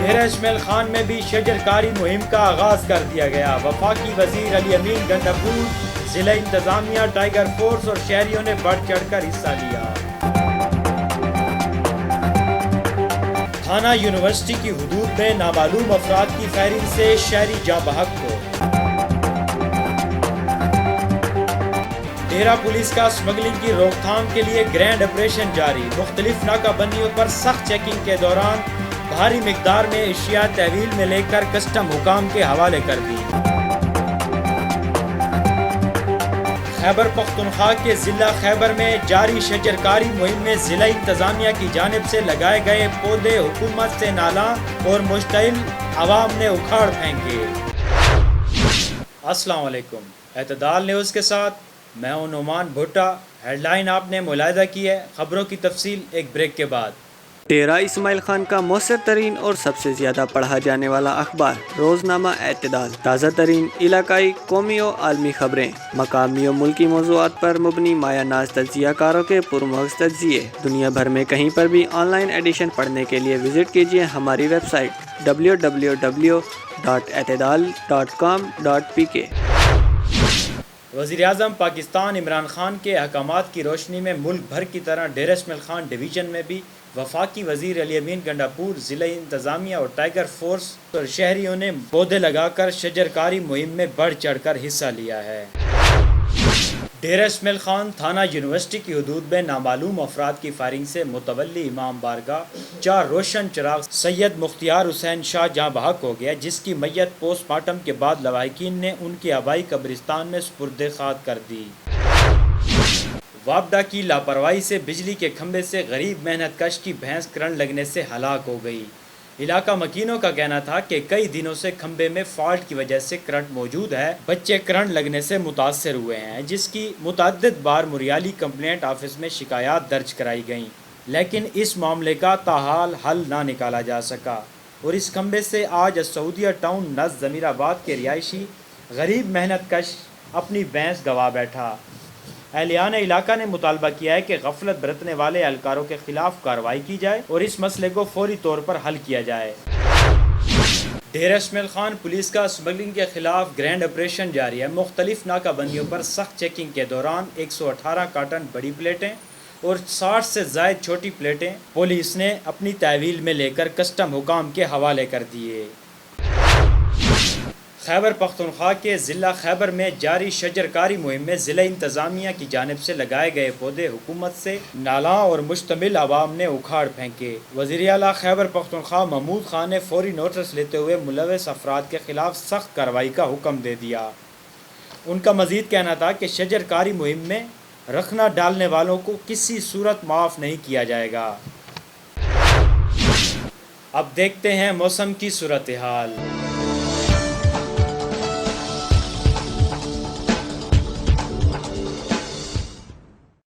ڈیرہ اسماعیل خان میں بھی شجرکاری مہم کا آغاز کر دیا گیا۔ وفاقی وزیر علی امین گنڈاپور، ضلع انتظامیہ، ٹائیگر فورس اور شہریوں نے بڑھ چڑھ کر حصہ لیا۔ تھانہ یونیورسٹی کی حدود میں نامعلوم افراد کی فائرنگ سے شہری جاں بحق کو۔ ڈیرہ پولیس کا اسمگلنگ کی روک تھام کے لیے گرینڈ آپریشن جاری۔ مختلف ناکہ بندیوں پر سخت چیکنگ کے دوران بھاری مقدار میں اشیاء تحویل میں لے کر کسٹم حکام کے حوالے کر دی۔ خیبر پختونخوا کے ضلع خیبر میں جاری شجرکاری مہم میں ضلع انتظامیہ کی جانب سے لگائے گئے پودے حکومت سے نالاں اور مشتعل عوام نے اکھاڑ پھینکے۔ السلام علیکم، اعتدال نیوز کے ساتھ میں ہوں نعمان بھٹا۔ ہیڈ لائن آپ نے ملاحظہ کی ہے، خبروں کی تفصیل ایک بریک کے بعد۔ ڈیرہ اسماعیل خان کا مؤثر ترین اور سب سے زیادہ پڑھا جانے والا اخبار روزنامہ اعتدال، تازہ ترین علاقائی، قومی و عالمی خبریں، مقامی و ملکی موضوعات پر مبنی مایہ ناز تجزیہ کاروں کے پرمغز تجزیے، دنیا بھر میں کہیں پر بھی آن لائن ایڈیشن پڑھنے کے لیے وزٹ کیجیے ہماری ویب سائٹ www.اعتدال.com.pk۔ وزیراعظم پاکستان عمران خان کے احکامات کی روشنی میں ملک بھر کی طرح ڈیرہ اسماعیل خان ڈویژن میں بھی وفاقی وزیر علی امین گنڈاپور، ضلع انتظامیہ اور ٹائیگر فورس اور شہریوں نے پودے لگا کر شجرکاری مہم میں بڑھ چڑھ کر حصہ لیا ہے۔ ڈیرہ اسماعیل خان تھانہ یونیورسٹی کی حدود میں نامعلوم افراد کی فائرنگ سے متولی امام بارگاہ 4 روشن چراغ سید مختار حسین شاہ جاں بحق ہو گیا، جس کی میت پوسٹ مارٹم کے بعد لواحقین نے ان کی آبائی قبرستان میں سپرد خاک کر دی۔ وابڈا کی لاپرواہی سے بجلی کے کھمبے سے غریب محنت کش کی بھینس کرنٹ لگنے سے ہلاک ہو گئی۔ علاقہ مکینوں کا کہنا تھا کہ کئی دنوں سے کھمبے میں فالٹ کی وجہ سے کرنٹ موجود ہے، بچے کرنٹ لگنے سے متاثر ہوئے ہیں، جس کی متعدد بار مریالی کمپلینٹ آفس میں شکایات درج کرائی گئیں، لیکن اس معاملے کا تاحال حل نہ نکالا جا سکا، اور اس کھمبے سے آج سعودیہ ٹاؤن نزد ضمیر آباد کے رہائشی غریب محنت کش اپنی بھینس گنوا بیٹھا۔ اہلیان علاقہ نے مطالبہ کیا ہے کہ غفلت برتنے والے اہلکاروں کے خلاف کارروائی کی جائے اور اس مسئلے کو فوری طور پر حل کیا جائے۔ ڈیرہ اسماعیل خان پولیس کا اسمگلنگ کے خلاف گرینڈ آپریشن جاری ہے۔ مختلف ناکہ بندیوں پر سخت چیکنگ کے دوران 118 کارٹن بڑی پلیٹیں اور 60 سے زائد چھوٹی پلیٹیں پولیس نے اپنی تحویل میں لے کر کسٹم حکام کے حوالے کر دیے۔ خیبر پختونخوا کے ضلع خیبر میں جاری شجرکاری مہم میں ضلع انتظامیہ کی جانب سے لگائے گئے پودے حکومت سے نالاں اور مشتمل عوام نے اکھاڑ پھینکے۔ وزیر اعلیٰ خیبر پختونخوا محمود خان نے فوری نوٹس لیتے ہوئے ملوث افراد کے خلاف سخت کارروائی کا حکم دے دیا۔ ان کا مزید کہنا تھا کہ شجرکاری مہم میں رخنہ ڈالنے والوں کو کسی صورت معاف نہیں کیا جائے گا۔ اب دیکھتے ہیں موسم کی صورتحال۔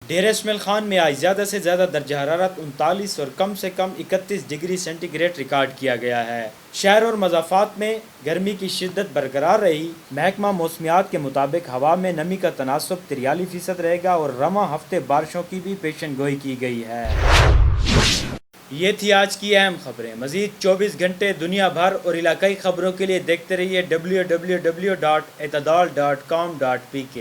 ڈیرہ اسماعیل خان میں آج زیادہ سے زیادہ درجہ حرارت 39 اور کم سے کم 31 ڈگری سینٹی گریڈ ریکارڈ کیا گیا ہے۔ شہر اور مضافات میں گرمی کی شدت برقرار رہی۔ محکمہ موسمیات کے مطابق ہوا میں نمی کا تناسب 43% رہے گا اور رواں ہفتے بارشوں کی بھی پیشن گوئی کی گئی ہے۔ یہ تھی آج کی اہم خبریں۔ مزید 24 گھنٹے دنیا بھر اور علاقائی خبروں کے لیے دیکھتے رہیے www.اعتدال.com.pk۔